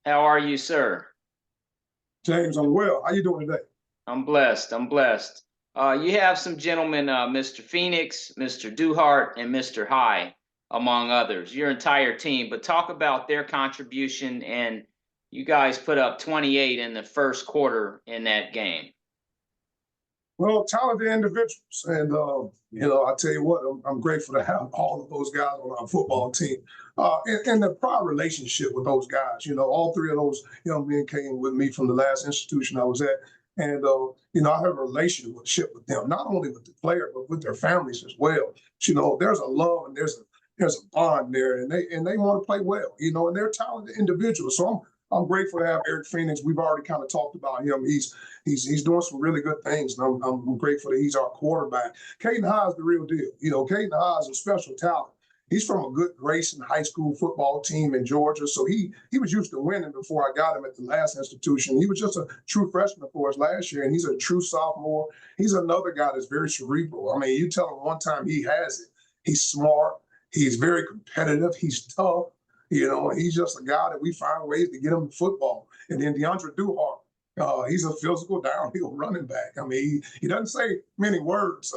How are you, sir? James, I'm well. How you doing today? I'm blessed. I'm blessed. You have some gentlemen, Mr. Phoenix, Mr. Duhart, and Mr. High, among others, your entire team. But talk about their contribution. And you guys put up 28 in the first quarter in that game. Well, talented individuals, and I tell you what, I'm grateful to have all of those guys on our football team, and the prior relationship with those guys. All three of those young men came with me from the last institution I was at, and I have a relationship with them, not only with the player but with their families as well. There's a love and there's a bond there, and they want to play well. And they're talented individuals. So I'm grateful to have Eric Phoenix. We've already kind of talked about him. He's doing some really good things, and I'm grateful that he's our quarterback. Caden High is the real deal. Caden High is a special talent. He's from a good Grayson high school football team in Georgia, so he was used to winning before I got him at the last institution. He was just a true freshman for us last year, and he's a true sophomore. He's another guy that's very cerebral. I mean, you tell him one time, he has it. He's smart. He's very competitive. He's tough. He's just a guy that we find ways to get him football. And then DeAndre Duhart, he's a physical downhill running back. I mean, he doesn't say many words.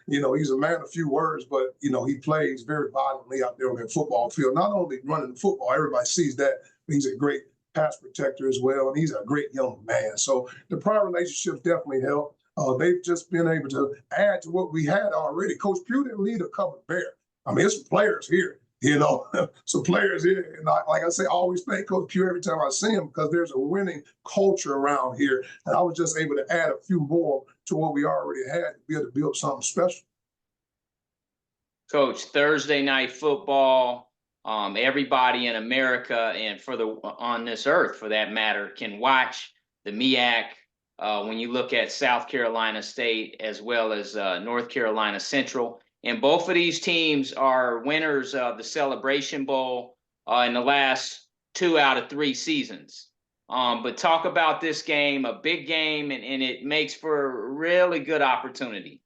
He's a man of few words, but, he plays very violently out there on that football field. Not only running the football, everybody sees that, but he's a great pass protector as well, and he's a great young man. So the prior relationships definitely help. They've just been able to add to what we had already. Coach Pugh didn't lead a covered bear. I mean, it's some players here. Some players here. And like I say, I always thank Coach Pugh every time I see him because there's a winning culture around here. And I was just able to add a few more to what we already had to be able to build something special. Coach, Thursday night football, everybody in America and on this earth, for that matter, can watch the Meac. When you look at South Carolina State as well as North Carolina Central. And both of these teams are winners of the Celebration Bowl in the last 2 out of 3 seasons. But talk about this game, a big game, and it makes for a really good opportunity.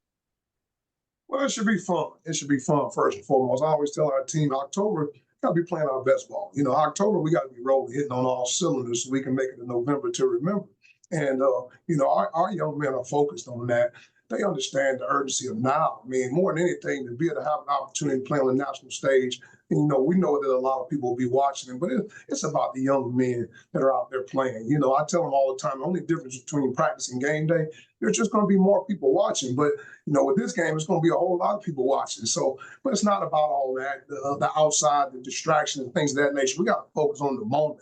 Well, it should be fun. It should be fun first and foremost. I always tell our team, October, got to be playing our best ball. October, we got to be rolling, hitting on all cylinders so we can make it in November to remember. And, our young men are focused on that. They understand the urgency of now. I mean, more than anything, to be able to have an opportunity to play on the national stage. And, we know that a lot of people will be watching them, but it's about the young men that are out there playing. I tell them all the time, the only difference between practice and game day, there's just going to be more people watching. But, with this game, it's going to be a whole lot of people watching. So, but it's not about all that, the outside, the distractions and things of that nature. We got to focus on the moment.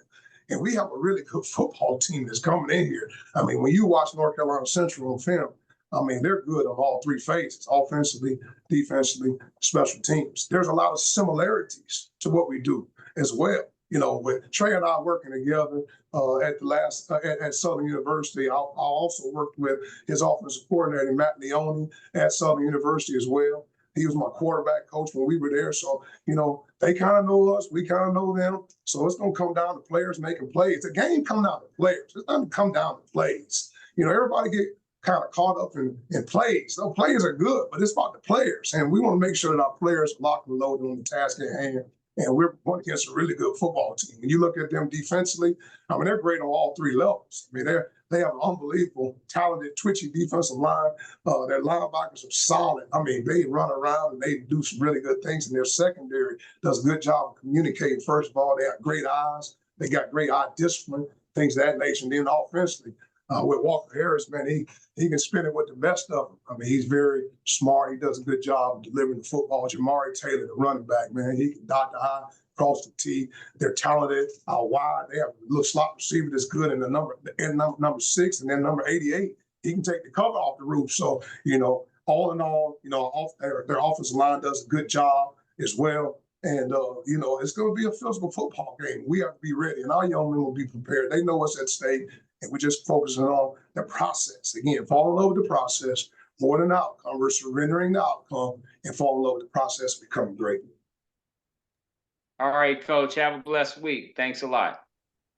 And we have a really good football team that's coming in here. I mean, when you watch North Carolina Central on film, I mean, they're good on all 3 phases, offensively, defensively, special teams. There's a lot of similarities to what we do as well. With Trey and I working together at Southern University, I also worked with his offensive coordinator, Matt Leone, at Southern University as well. He was my quarterback coach when we were there. So, they kind of know us. We kind of know them. So it's going to come down to players making plays. The game comes down to players. It doesn't come down to plays. Everybody get kind of caught up in plays. Those plays are good, but it's about the players. And we want to make sure that our players are locked and loaded on the task at hand. And we're going against a really good football team. When you look at them defensively, I mean, they're great on all 3 levels. I mean, they have an unbelievable, talented, twitchy defensive line. Their linebackers are solid. I mean, they run around and they do some really good things. And their secondary does a good job of communicating. First of all, they have great eyes. They got great eye discipline, things of that nature. And then offensively, with Walker Harris, man, he can spin it with the best of them. I mean, he's very smart. He does a good job of delivering the football. Jamari Taylor, the running back, man, he can dot the I, cross the T. They're talented, wide. They have a little slot receiver that's good in number 6, and then number 88. He can take the cover off the roof. So, all in all, their offensive line does a good job as well. And, it's going to be a physical football game. We have to be ready, and our young men will be prepared. They know what's at stake. And we're just focusing on the process. Again, fall in love with the process more than the outcome. We're surrendering the outcome and fall in love with the process of becoming great. All right, Coach. Have a blessed week. Thanks a lot.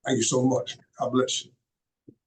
Thank you so much. God bless you.